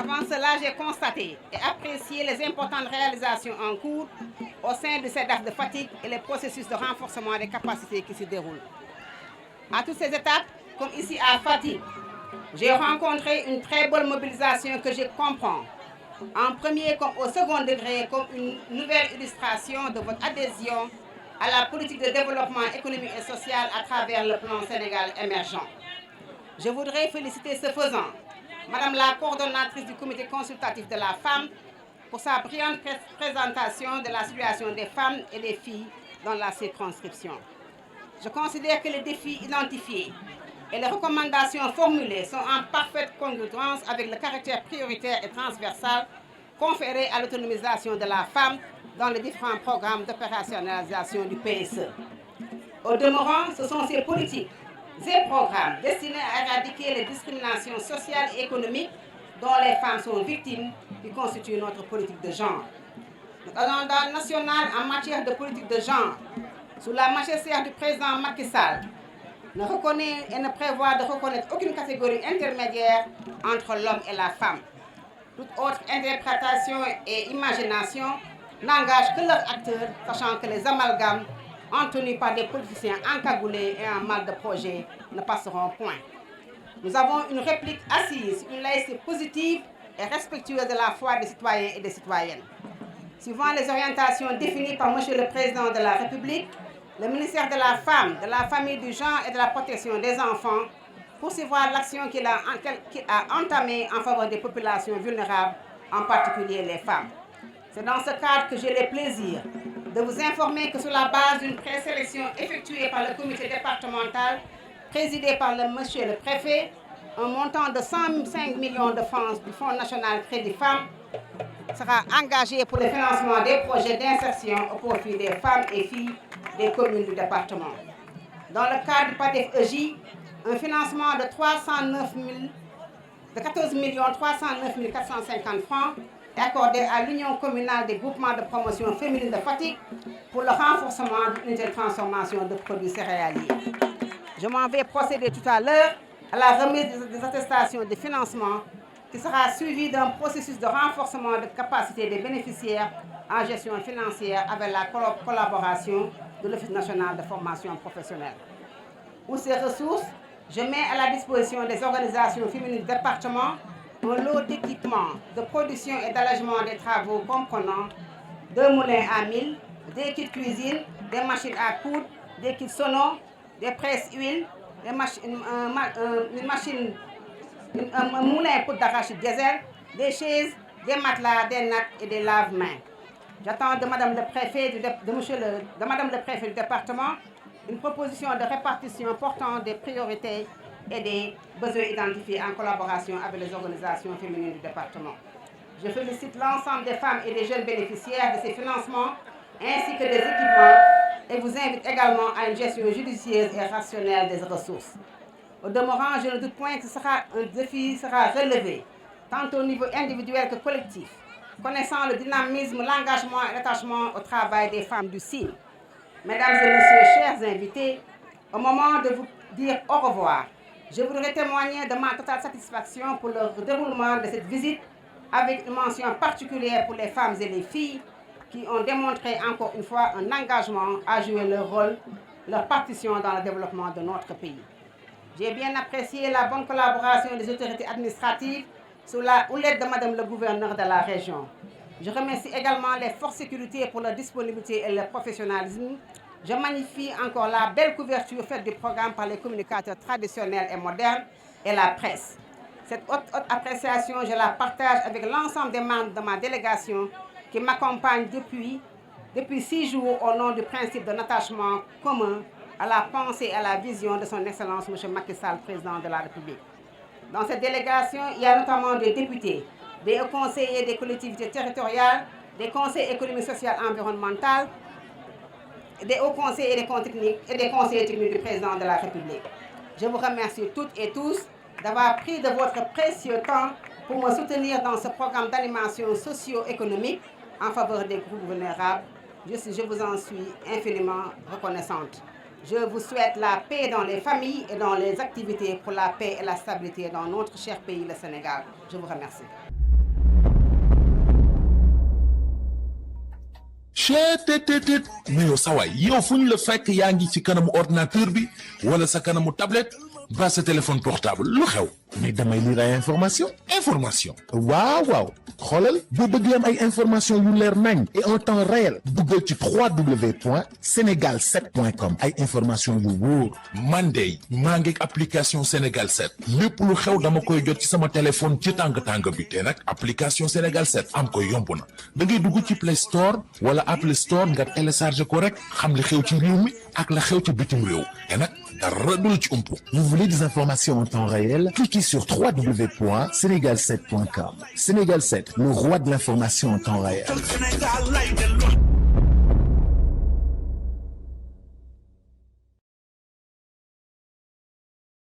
Avant cela, j'ai constaté et apprécié les importantes réalisations en cours au sein du CEDAF de Fatick et les processus de renforcement des capacités qui s'y déroulent. À toutes ces étapes, comme ici à Fatick, j'ai rencontré une très bonne mobilisation que je comprends, en premier comme au second degré, comme une nouvelle illustration de votre adhésion à la politique de développement économique et social à travers le plan Sénégal émergent. Je voudrais féliciter ce faisant Madame la coordonnatrice du comité consultatif de la femme pour sa brillante présentation de la situation des femmes et des filles dans la circonscription. Je considère que les défis identifiés et les recommandations formulées sont en parfaite congruence avec le caractère prioritaire et transversal conféré à l'autonomisation de la femme dans les différents programmes d'opérationnalisation du PSE. Au demeurant, ce sont ces politiques et programmes destinés à éradiquer les discriminations sociales et économiques dont les femmes sont victimes qui constituent notre politique de genre. Notre agenda national en matière de politique de genre, sous la magistère du président Macky Sall, ne reconnaît et ne prévoit de reconnaître aucune catégorie intermédiaire entre l'homme et la femme. Toute autre interprétation et imagination n'engage que leurs acteurs, sachant que les amalgames tenus par des politiciens encagoulés et en mal de projet ne passeront point. Nous avons une réplique assise, une laïcité positive et respectueuse de la foi des citoyens et des citoyennes. Suivant les orientations définies par M. le Président de la République, le ministère de la Femme, de la Famille, du Genre et de la Protection des Enfants poursuivra l'action qu'il a entamée en faveur des populations vulnérables, en particulier les femmes. C'est dans ce cadre que j'ai le plaisir de vous informer que sur la base d'une présélection effectuée par le comité départemental, présidé par monsieur le préfet, un montant de 105 millions de francs du Fonds national Crédit Femmes sera engagé pour le financement des projets d'insertion au profit des femmes et filles des communes du département. Dans le cadre du PADEF-EJ, un financement de 14 309 450 francs est accordé à l'Union communale des groupements de promotion féminine de Fatick pour le renforcement d'une unité de transformation de produits céréaliers. Je m'en vais procéder tout à l'heure à la remise des attestations de financement qui sera suivie d'un processus de renforcement de capacité des bénéficiaires en gestion financière avec la collaboration de l'Office national de formation professionnelle. Pour ces ressources, je mets à la disposition des organisations féminines du département un lot d'équipements de production et d'allègement des travaux comprenant 2 moulins à mil, des kits cuisine, des machines à coudre, des kits sonos, des presses-huile, un moulin pour d'arachide diesel, des chaises, des matelas, des nattes et des lave-mains. J'attends de Madame le Préfet du département une proposition de répartition portant des priorités et des besoins identifiés en collaboration avec les organisations féminines du département. Je félicite l'ensemble des femmes et des jeunes bénéficiaires de ces financements ainsi que des équipements et vous invite également à une gestion judicieuse et rationnelle des ressources. Au demeurant, je ne doute point que un défi sera relevé, tant au niveau individuel que collectif, connaissant le dynamisme, l'engagement et l'attachement au travail des femmes du CIL. Mesdames et messieurs, chers invités, au moment de vous dire au revoir, je voudrais témoigner de ma totale satisfaction pour le déroulement de cette visite, avec une mention particulière pour les femmes et les filles qui ont démontré encore une fois un engagement à jouer leur rôle, leur partition dans le développement de notre pays. J'ai bien apprécié la bonne collaboration des autorités administratives sous la houlette de Madame le gouverneur de la région. Je remercie également les forces de sécurité pour leur disponibilité et leur professionnalisme. Je magnifie encore la belle couverture faite du programme par les communicateurs traditionnels et modernes et la presse. Cette haute appréciation, je la partage avec l'ensemble des membres de ma délégation qui m'accompagnent depuis 6 jours au nom du principe de attachement commun à la pensée et à la vision de son Excellence M. Macky Sall, Président de la République. Dans cette délégation, il y a notamment des députés, des hauts conseillers des collectivités territoriales, des conseils économiques, sociaux et environnementaux, des hauts conseillers et des conseillers techniques du Président de la République. Je vous remercie toutes et tous d'avoir pris de votre précieux temps pour me soutenir dans ce programme d'animation socio-économique en faveur des groupes vulnérables. Je vous en suis infiniment reconnaissante. Je vous souhaite la paix dans les familles et dans les activités pour la paix et la stabilité dans notre cher pays, le Sénégal. Je vous remercie. cheetetetet mais yow sa waay yow fu ñu la fekk yaa ngi ci kanamu ordinateur bi wala sa kanamu tablette ba sa téléphone portable lu xew mais damay lire ay information waaw xoolal boo bëgg am ay information yu leer nañ et en temps réel duggal ci www.senegal7.com ay information yu wóor man de maa ngi application Sénégal 7 lépp lu xew dama koy jot ci sama téléphone ci tàng bi te nag application Sénégal 7 am ko yomb na da ngay dugg ci Play Store wala Apple Store nga télécharge ko rek xam li xew ci réew mi ak la xew ci bitim réew te nag dara du la ci umpu. Vous voulez des informations en temps réel? Cliquez sur www.senegal7.com. Sénégal 7, le roi de l'information en temps réel.